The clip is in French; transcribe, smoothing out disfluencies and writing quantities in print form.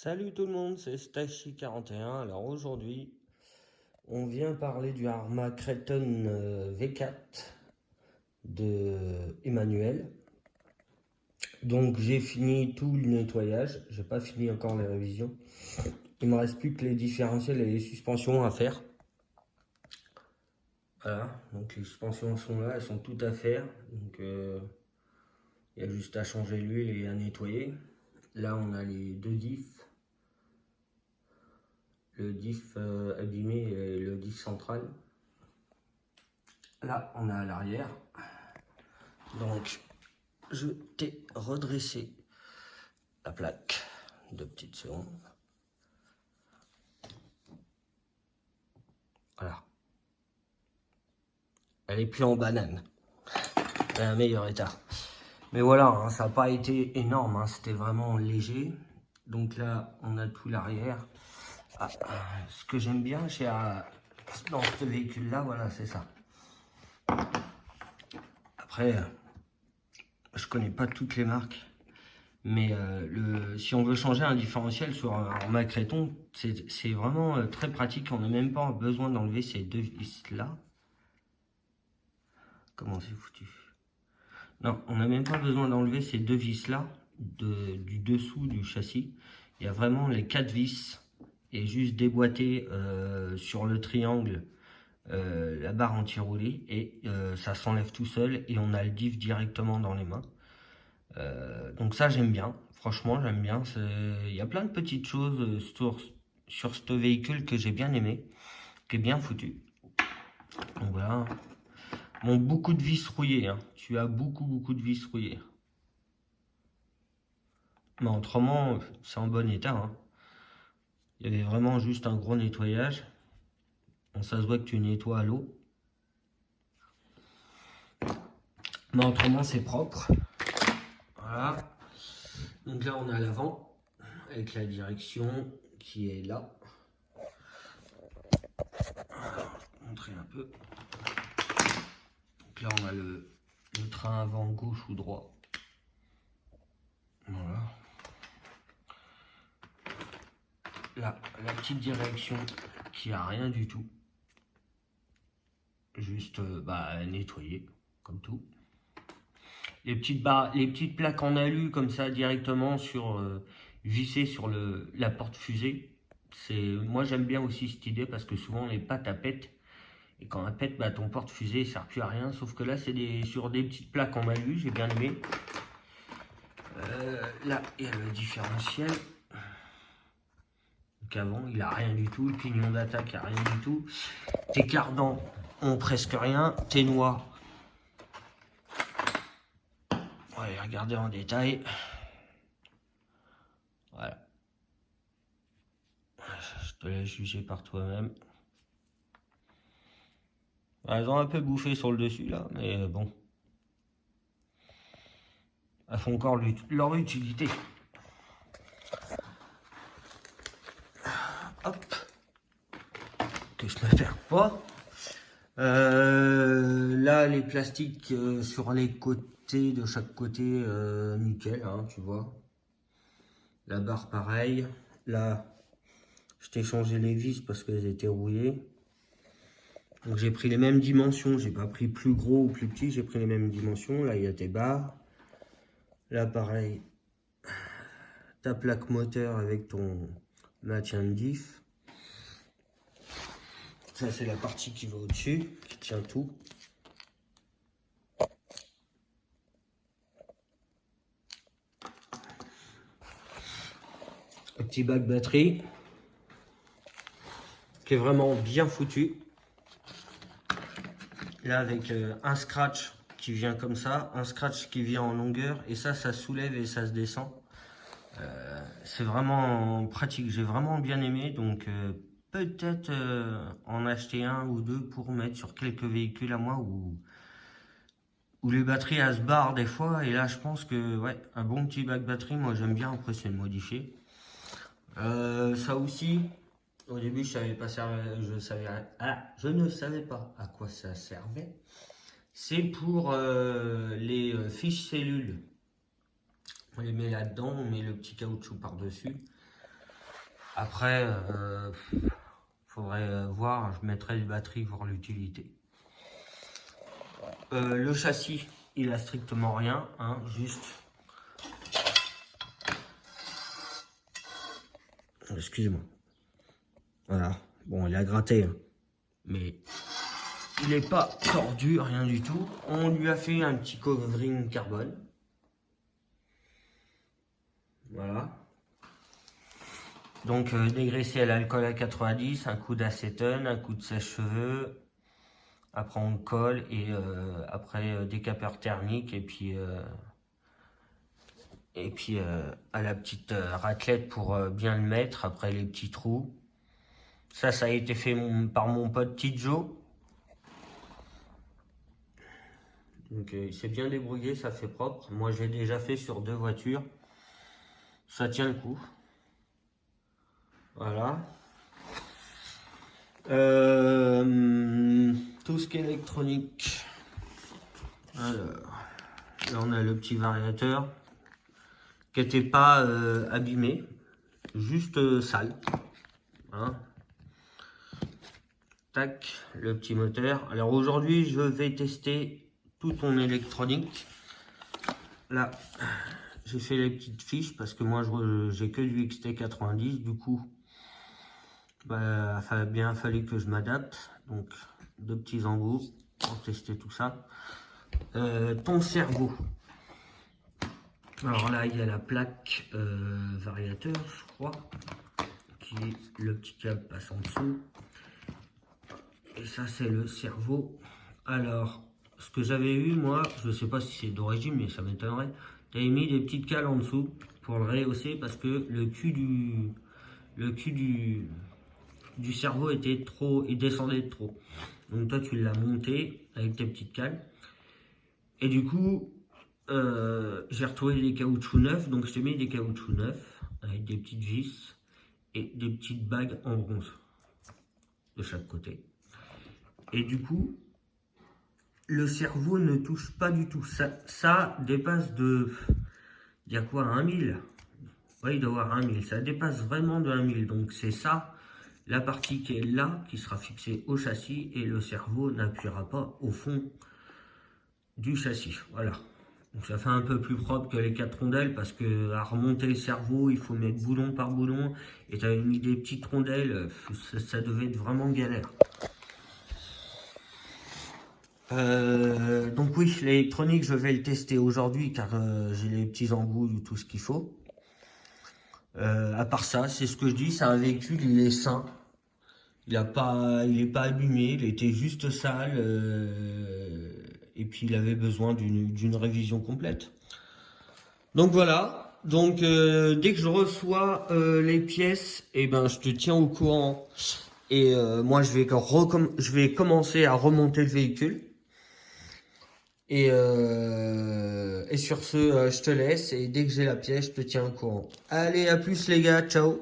Salut tout le monde, c'est Stachi41. Alors aujourd'hui, on vient parler du Arma Kraton V4 de Emmanuel. Donc j'ai fini tout le nettoyage, j'ai pas fini encore les révisions. Il me reste plus que les différentiels et les suspensions à faire. Voilà, donc les suspensions sont là, elles sont toutes à faire. Donc il y a juste à changer l'huile et à nettoyer. Là on a les deux diffs. Le diff abîmé et le diff central. Là, on est à l'arrière. Donc, je t'ai redressé la plaque. 2 petites secondes. Voilà. Elle est plus en banane. Elle est à un meilleur état. Mais voilà, hein, ça n'a pas été énorme. Hein, c'était vraiment léger. Donc là, on a tout l'arrière. Ce que j'aime bien dans ce véhicule-là, voilà, c'est ça. Après, je connais pas toutes les marques. Mais si on veut changer un différentiel sur un Macréton, c'est vraiment très pratique. On n'a même pas besoin d'enlever ces deux vis-là. Comment c'est foutu? Non, on n'a même pas besoin d'enlever ces deux vis-là du dessous du châssis. Il y a vraiment les 4 vis et juste déboîter sur le triangle la barre anti-roulée et ça s'enlève tout seul et on a le diff directement dans les mains. Donc ça j'aime bien, franchement j'aime bien, il y a plein de petites choses sur ce véhicule que j'ai bien aimé, qui est bien foutu. Donc voilà, bon, beaucoup de vis rouillées, hein. Tu as beaucoup de vis rouillées. Mais autrement, c'est en bon état, hein. Il y avait vraiment juste un gros nettoyage. Bon, ça se voit que tu nettoies à l'eau. Mais autrement c'est propre. Voilà. Donc là on a l'avant, avec la direction qui est là. Montrer un peu. Donc là on a le train avant gauche ou droit. Voilà. Là, la petite direction qui a rien du tout. Juste nettoyer, comme tout. Les petites plaques en alu comme ça directement vissées sur la porte fusée. Moi j'aime bien aussi cette idée parce que souvent les pattes à pètent. Et quand elle pète, ton porte-fusée ne sert plus à rien. Sauf que là, c'est sur des petites plaques en alu, j'ai bien aimé. Là, il y a le différentiel. Donc avant, il a rien du tout. Le pignon d'attaque, il n'y a rien du tout. Tes cardans ont presque rien. Tes noix, on va les regarder en détail. Voilà. Je te laisse juger par toi-même. Elles ont un peu bouffé sur le dessus là, mais bon. Elles font encore leur utilité. Hop. Que je me perds pas. Là, les plastiques sur les côtés, de chaque côté, nickel, hein, tu vois. La barre, pareil. Là, je t'ai changé les vis parce qu'elles étaient rouillées. Donc, j'ai pris les mêmes dimensions. J'ai pas pris plus gros ou plus petit. J'ai pris les mêmes dimensions. Là, il y a tes barres. Là, pareil. Ta plaque moteur avec ton maintien de diff. Ça, c'est la partie qui va au-dessus, qui tient tout. Un petit bac batterie qui est vraiment bien foutu. Là, avec un scratch qui vient comme ça, un scratch qui vient en longueur, et ça soulève et ça se descend. C'est vraiment pratique, j'ai vraiment bien aimé, donc peut-être en acheter un ou deux pour mettre sur quelques véhicules à moi où les batteries elles se barrent des fois, et là je pense que ouais, un bon petit bac batterie, moi j'aime bien, après c'est modifié. Ça aussi, au début je ne savais pas à quoi ça servait. C'est pour les fiches cellules. On les met là-dedans, on met le petit caoutchouc par-dessus. Après, faudrait voir, je mettrai les batteries pour l'utilité. Le châssis, il a strictement rien, hein, juste. Excusez-moi. Voilà. Bon, il a gratté, hein, mais il n'est pas tordu, rien du tout. On lui a fait un petit covering carbone. Voilà. Donc dégraissé à l'alcool à 90, un coup d'acétone, un coup de sèche-cheveux. Après on le colle et après décapeur thermique et puis à la petite raclette pour bien le mettre après les petits trous. Ça a été fait par mon pote Tidjo. Donc il s'est bien débrouillé, ça fait propre. Moi j'ai déjà fait sur 2 voitures. Ça tient le coup. Voilà. Tout ce qui est électronique. Alors, là on a le petit variateur qui n'était pas abîmé, juste sale. Hein. Tac, le petit moteur. Alors aujourd'hui je vais tester tout ton électronique. Là, j'ai fait les petites fiches parce que moi j'ai que du XT90, du coup bah, il a bien fallu que je m'adapte. Donc 2 petits embouts pour tester tout ça. Ton cerveau. Alors là il y a la plaque variateur, je crois, qui le petit câble passe en dessous. Et ça c'est le cerveau. Alors ce que j'avais eu moi, je sais pas si c'est d'origine mais ça m'étonnerait, j'avais mis des petites cales en dessous pour le rehausser parce que le cul du cerveau était trop, il descendait de trop. Donc toi tu l'as monté avec tes petites cales. Et du coup j'ai retrouvé des caoutchoucs neufs, donc je t'ai mis des caoutchoucs neufs avec des petites vis et des petites bagues en bronze de chaque côté. Et du coup le cerveau ne touche pas du tout. Ça dépasse de... Il y a quoi, 1000? Oui, il doit y avoir 1000. Ça dépasse vraiment de 1000. Donc c'est ça, la partie qui est là, qui sera fixée au châssis. Et le cerveau n'appuiera pas au fond du châssis. Voilà. Donc ça fait un peu plus propre que les 4 rondelles. Parce que à remonter le cerveau, il faut mettre boulon par boulon. Et tu avais mis des petites rondelles. Ça devait être vraiment galère. Donc oui, l'électronique, je vais le tester aujourd'hui car j'ai les petits embouts, tout ce qu'il faut. À part ça, c'est ce que je dis, c'est un véhicule, il est sain. Il est pas abîmé, il était juste sale. Et puis il avait besoin d'une révision complète. Donc voilà. Donc dès que je reçois les pièces, et ben je te tiens au courant. Et moi je vais commencer à remonter le véhicule. Et sur ce, je te laisse et dès que j'ai la pièce, je te tiens au courant. Allez, à plus les gars, ciao!